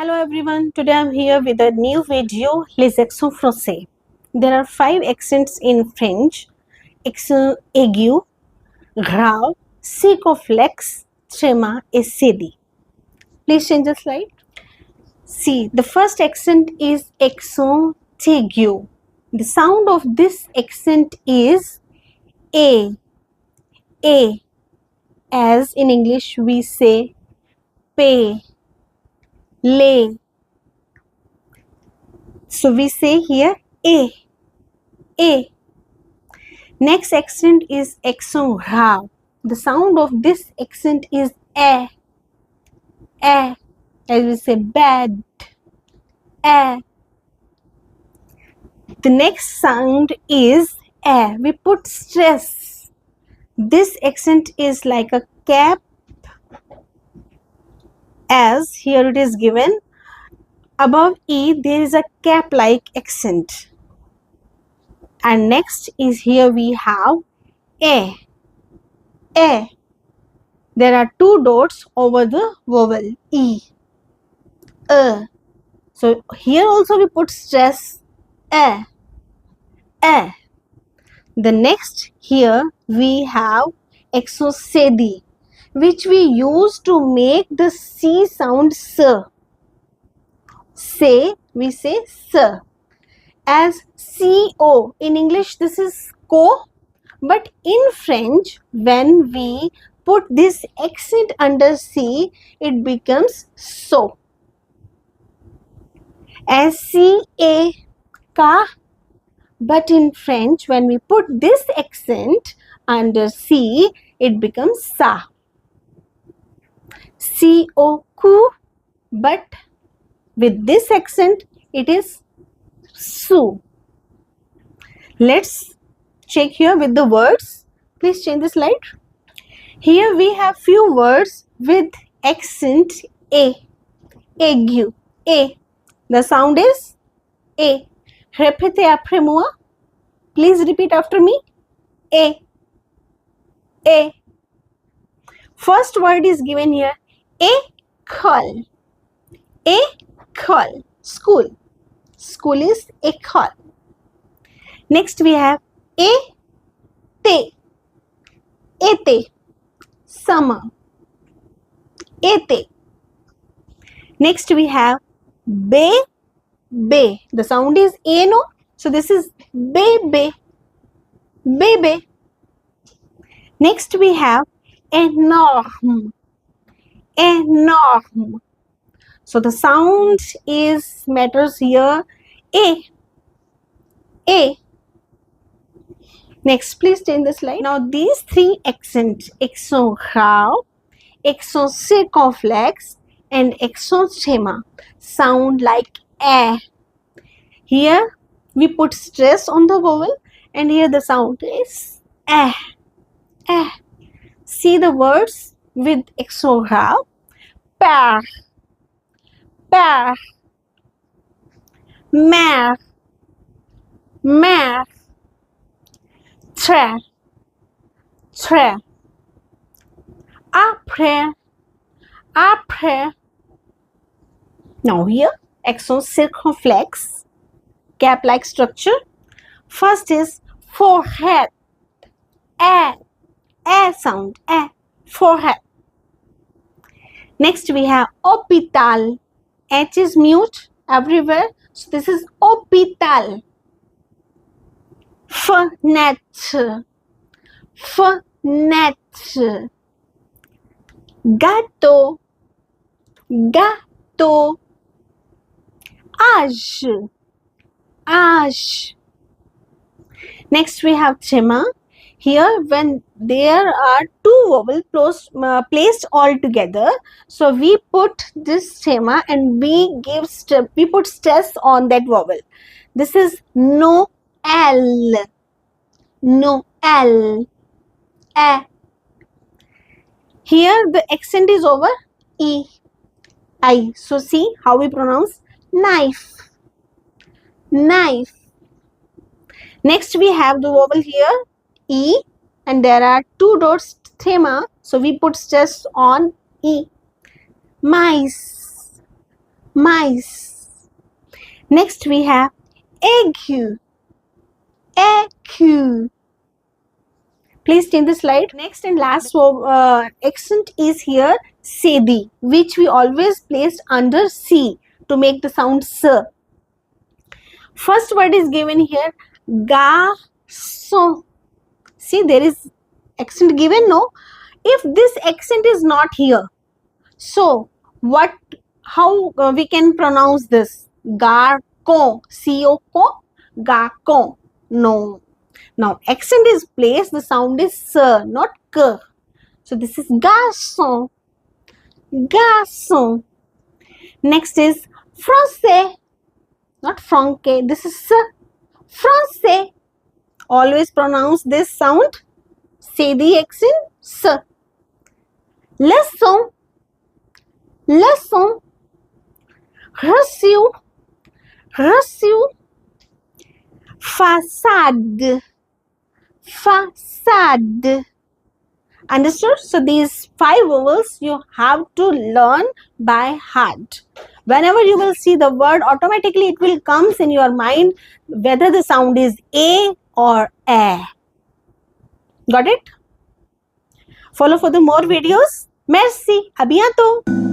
Hello everyone, today I'm here with a new video, les accents français. There are 5 accents in French: accent aigu, grave, circumflex, tréma et cédille. Please change the slide. See, the first accent is accent aigu. The sound of this accent is a, as in English we say pay, lay. So we say here a. Next accent is accent grave. The sound of this accent is a, as we say bad, a. The next sound is a. We put stress. This accent is like a cap, as here it is given. Above E there is a cap like accent. And next is here we have a. There are 2 dots over the vowel E. So here also we put stress a. The next here we have accent, which we use to make the C sound S. Say, we say S. As CO. In English this is co, but in French when we put this accent under C, it becomes so. As CA, ka, but in French when we put this accent under C, it becomes sa. CO, ku, but with this accent it is su. Let's check here with the words. Please change the slide. Here we have few words with accent A. Aigu, A. The sound is A. Répétez après moi. Please repeat after me. A. First word is given here. École. École. School. School is école. Next we have été. Été. Summer. Été. Next we have bé. The sound is A, no? So this is bébé. Bébé. Next we have énorme. Énorme. So the sound is matters here A. Next, please change the slide. Now these 3 accents, accent grave, accent circumflex and accent tréma, sound like A. Here we put stress on the vowel and here the sound is A. See the words with accent grave. Père, mère, très, après. Now here accent circumflex, cap like structure. First is forehead, A sound, A, forehead. Next we have hôpital. H is mute everywhere. So this is hôpital. Fenêtre. Gâteau. Âge. Next we have tréma. Here when there are 2 vowels placed all together, so we put this tréma and we put stress on that vowel. This is Noël. A. Here the accent is over I. So see how we pronounce knife. Next we have the vowel here E and there are 2 dots tréma, so we put stress on E. Mice. mice. Next we have ague. Ague. Please change the slide. Next and last accent is here Cedi, which we always placed under C to make the sound S. First word is given here garçon. See, there is accent given, no? If this accent is not here, so what? How we can pronounce this? Garcon, C-O-C-O, garcon. No. Now accent is placed. The sound is S, not K. So this is garçon. Garçon. Next is français, not franquais. This is S. Français. Always pronounce this sound. Say the accent S. Leçon. Leçon. Reçu. Reçu. Façade. Façade. Understood? So these 5 vowels you have to learn by heart. Whenever you will see the word, automatically it will comes in your mind whether the sound is A or A. Got it? Follow for the more videos. Merci. À bientôt.